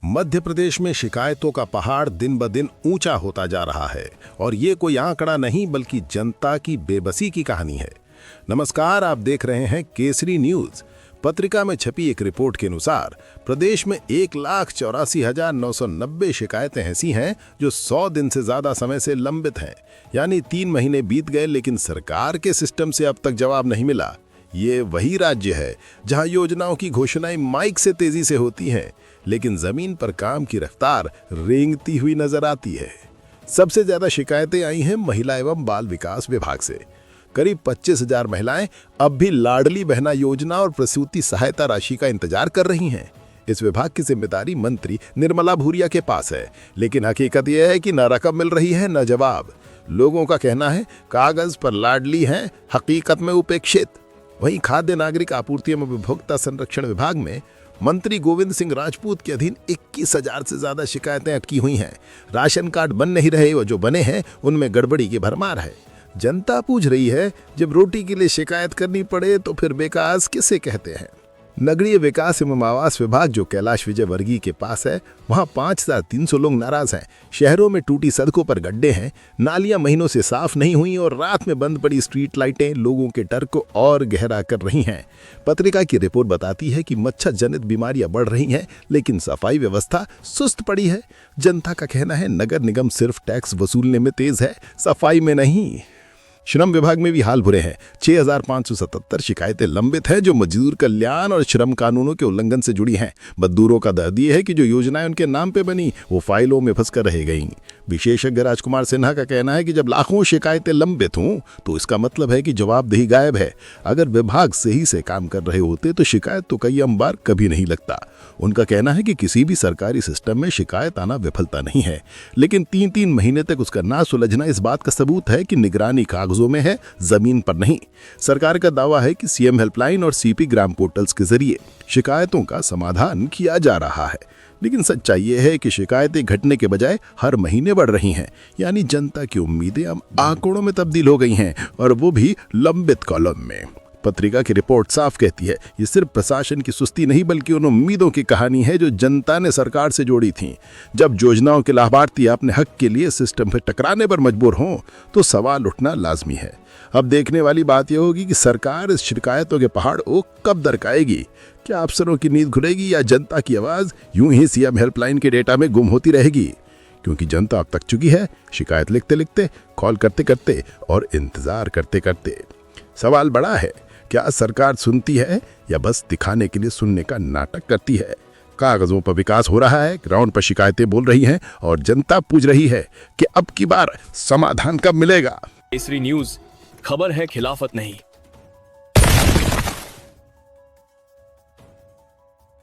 मध्य प्रदेश में शिकायतों का पहाड़ दिन ब दिन ऊंचा होता जा रहा है और ये कोई आंकड़ा नहीं बल्कि जनता की बेबसी की कहानी है। नमस्कार, आप देख रहे हैं केसरी न्यूज। पत्रिका में छपी एक रिपोर्ट के अनुसार प्रदेश में 1,84,990 शिकायतें ऐसी हैं जो 100 दिन से ज्यादा समय से लंबित हैं। यानी 3 महीने बीत गए लेकिन सरकार के सिस्टम से अब तक जवाब नहीं मिला। ये वही राज्य है जहां योजनाओं की घोषणाएं माइक से तेजी से होती हैं, लेकिन जमीन पर काम की रफ्तार रेंगती हुई नजर आती है। सबसे ज्यादा शिकायतें आई हैं महिला एवं बाल विकास विभाग से। करीब 25,000 महिलाएं अब भी लाडली बहना योजना और प्रसूति सहायता राशि का इंतजार कर रही हैं। इस विभाग की जिम्मेदारी मंत्री निर्मला भूरिया के पास है, लेकिन हकीकत यह है कि न रकम मिल रही है न जवाब। लोगों का कहना है कागज पर लाडली हैं, हकीकत में उपेक्षित। वहीं खाद्य नागरिक आपूर्ति एवं उपभोक्ता संरक्षण विभाग में मंत्री गोविंद सिंह राजपूत के अधीन 21,000 से ज्यादा शिकायतें अटकी हुई हैं। राशन कार्ड बन नहीं रहे और जो बने हैं उनमें गड़बड़ी की भरमार है। जनता पूछ रही है, जब रोटी के लिए शिकायत करनी पड़े तो फिर विकास किसे कहते हैं। नगरीय विकास एवं आवास विभाग जो कैलाश विजय वर्गीय के पास है, वहां 5,300 लोग नाराज हैं। शहरों में टूटी सड़कों पर गड्ढे हैं, नालियां महीनों से साफ नहीं हुई और रात में बंद पड़ी स्ट्रीट लाइटें लोगों के डर को और गहरा कर रही हैं। पत्रिका की रिपोर्ट बताती है कि मच्छर जनित बीमारियां बढ़ रही हैं, लेकिन सफाई व्यवस्था सुस्त पड़ी है। जनता का कहना है नगर निगम सिर्फ टैक्स वसूलने में तेज है, सफाई में नहीं। श्रम विभाग में भी हाल बुरे हैं। 6,577 शिकायतें लंबित हैं जो मजदूर कल्याण और श्रम कानूनों के उल्लंघन से जुड़ी हैं। मजदूरों का दर्द ये है कि जो योजनाएं उनके नाम पे बनी वो फाइलों में फंसकर रह गईं। विशेषज्ञ राजकुमार सिन्हा का कहना है कि जब लाखों शिकायतें लंबित हों तो इसका मतलब है कि जवाबदेही गायब है। अगर विभाग सही से काम कर रहे होते तो शिकायत तो कई बार कभी नहीं लगता। उनका कहना है कि किसी भी सरकारी सिस्टम में शिकायत आना विफलता नहीं है, लेकिन 3-3 महीने तक उसका ना सुलझना इस बात का सबूत है कि निगरानी कागजों में है, जमीन पर नहीं। सरकार का दावा है कि सीएम हेल्पलाइन और सीपी ग्राम पोर्टल्स के जरिए शिकायतों का समाधान किया जा रहा है, लेकिन सच्चाई ये है कि शिकायतें घटने के बजाय हर महीने बढ़ रही हैं। यानी जनता की उम्मीदें अब आंकड़ों में तब्दील हो गई हैं, और वो भी लंबित कॉलम में। पत्रिका की रिपोर्ट साफ कहती है ये सिर्फ प्रशासन की सुस्ती नहीं बल्कि उन उम्मीदों की कहानी है जो जनता ने सरकार से जोड़ी थी। जब योजनाओं के लाभार्थी अपने हक के लिए सिस्टम पर टकराने पर मजबूर हों तो सवाल उठना लाजमी है। अब देखने वाली बात यह होगी कि सरकार इस शिकायतों के पहाड़ को कब दरकाएगी। क्या अफसरों की नींद खुलेगी या जनता की आवाज यूं ही सीएम हेल्पलाइन के डेटा में गुम होती रहेगी? क्योंकि जनता अब थक चुकी है, शिकायत लिखते लिखते, कॉल करते करते और इंतजार करते करते। सवाल बड़ा है, क्या सरकार सुनती है या बस दिखाने के लिए सुनने का नाटक करती है? कागजों पर विकास हो रहा है, ग्राउंड पर शिकायतें बोल रही हैं और जनता पूछ रही है कि अब की बार समाधान कब मिलेगा। केसरी न्यूज, खबर है खिलाफत नहीं।